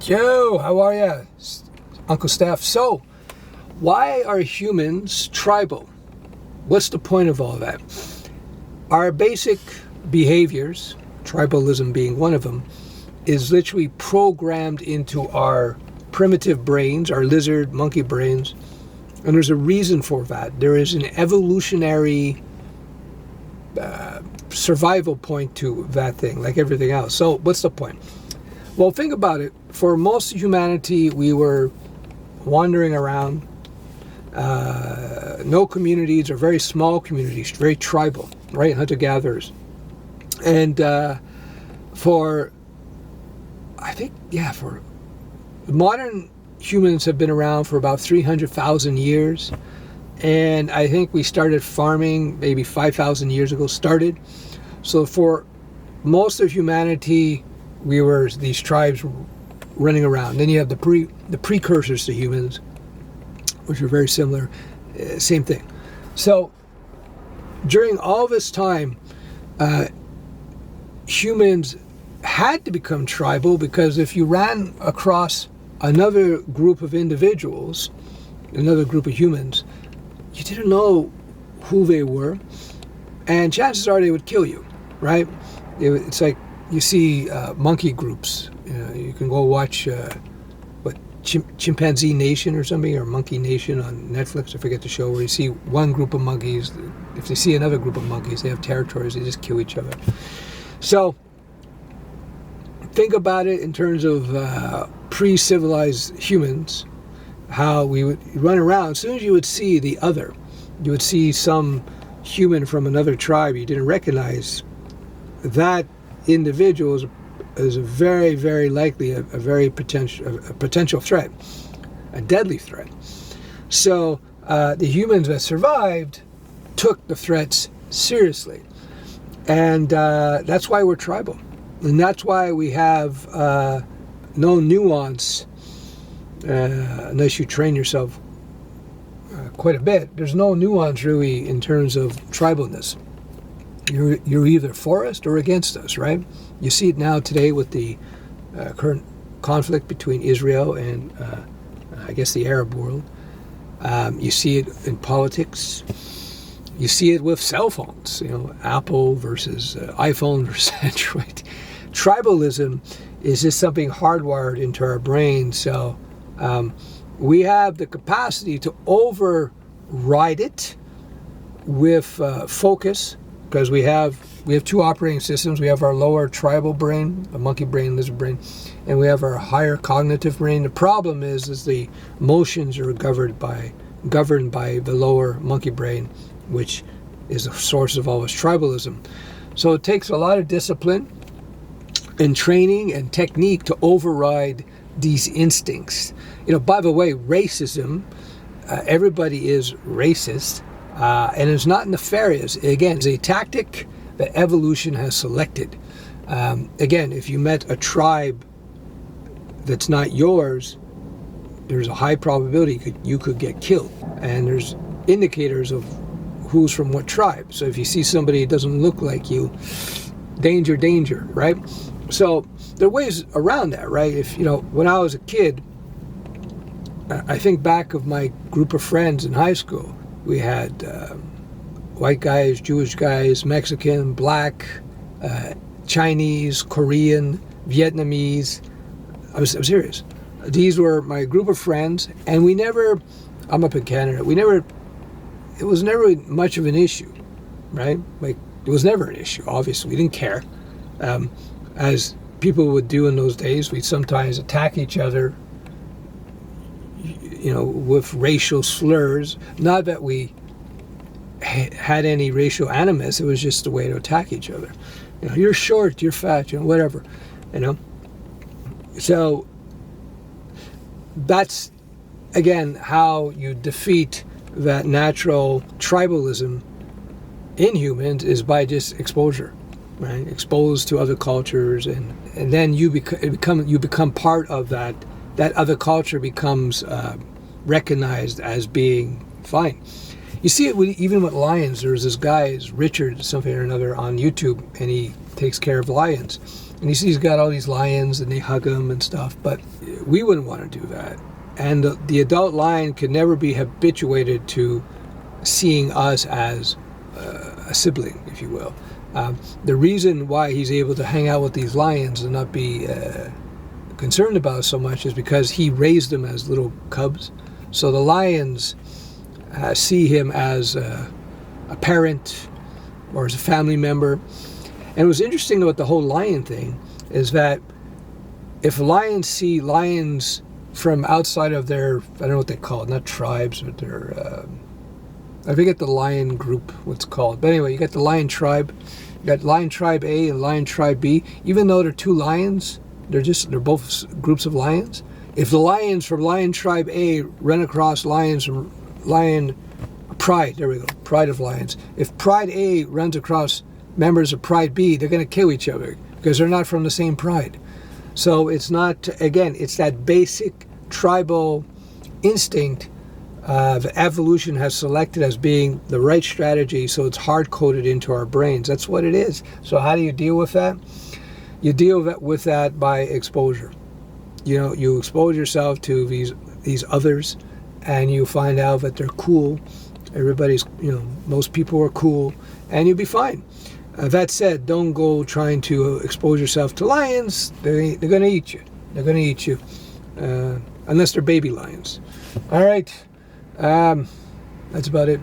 Yo, how are ya, Uncle Steph? So, why are humans tribal? What's the point of all that? Our basic behaviors, tribalism being one of them, is literally programmed into our primitive brains, our lizard, monkey brains, and there's a reason for that. There is an evolutionary survival point to that thing, like everything else. So, what's the point? Well, think about it. For most of humanity, we were wandering around. No communities, or very small communities, very tribal, right? Hunter-gatherers. And for modern humans have been around for about 300,000 years. And I think we started farming maybe 5,000 years ago, So for most of humanity, we were these tribes running around. Then you have the precursors to humans, which are very similar, same thing. So during all this time, humans had to become tribal, because if you ran across another group of individuals, another group of humans, you didn't know who they were, and chances are they would kill you, right? It's like you see monkey groups. You can go watch Chimpanzee Nation or something, or Monkey Nation on Netflix. I forget the show, where you see one group of monkeys. If they see another group of monkeys, they have territories. They just kill each other. So think about it in terms of pre-civilized humans, how we would run around. As soon as you would see the other, you would see some human from another tribe you didn't recognize, that individual is a very, very likely a potential threat, a deadly threat. So the humans that survived took the threats seriously, and that's why we're tribal, and that's why we have no nuance unless you train yourself quite a bit. There's no nuance really in terms of tribalness. You're either for us or against us, right? You see it now today with the current conflict between Israel and I guess the Arab world. You see it in politics. You see it with cell phones, Apple versus iPhone versus Android. Tribalism is just something hardwired into our brains. So we have the capacity to override it with focus, because we have two operating systems. We have our lower tribal brain, the monkey brain, lizard brain, and we have our higher cognitive brain. The problem is the emotions are governed by the lower monkey brain, which is the source of all this tribalism. So it takes a lot of discipline and training and technique to override these instincts. By the way, racism, everybody is racist, and it's not nefarious. Again, it's a tactic that evolution has selected. Again, if you met a tribe that's not yours, there's a high probability you could get killed. And there's indicators of who's from what tribe. So if you see somebody that doesn't look like you, danger, right? So there are ways around that, right? If when I was a kid, I think back of my group of friends in high school. We had white guys, Jewish guys, Mexican, black, Chinese, Korean, Vietnamese. I'm serious. These were my group of friends, and I'm up in Canada, it was never much of an issue, right? Like, it was never an issue, obviously. We didn't care. As people would do in those days, we'd sometimes attack each other, with racial slurs. Not that we had any racial animus, it was just a way to attack each other. You're short, you're fat, whatever, So that's, again, how you defeat that natural tribalism in humans, is by just exposure, right? Exposed to other cultures, and then you become part of that. That other culture becomes recognized as being fine. You see it even with lions. There's this guy, Richard something or another, on YouTube, and he takes care of lions. And he's got all these lions, and they hug him and stuff. But we wouldn't want to do that. And the adult lion can never be habituated to seeing us as a sibling, if you will. The reason why he's able to hang out with these lions and not be concerned about so much is because he raised them as little cubs. So the lions see him as a parent or as a family member. And what's interesting about the whole lion thing is that if lions see lions from outside of their, I don't know what they call it, not tribes, but their, I forget the lion group, what's called. But anyway, you got the lion tribe. You got lion tribe A and lion tribe B. Even though they're two lions, they're both groups of lions. If the lions from lion tribe A run across lions from lion pride, there we go, pride of lions. If pride A runs across members of pride B, they're going to kill each other because they're not from the same pride. So it's not, again, it's that basic tribal instinct that evolution has selected as being the right strategy, so it's hard-coded into our brains. That's what it is. So how do you deal with that? You deal with that by exposure. You know, you expose yourself to these others, and you find out that they're cool. Everybody's, you know, most people are cool, and you'll be fine. That said, don't go trying to expose yourself to lions. They're going to eat you. They're going to eat you, unless they're baby lions. All right, that's about it.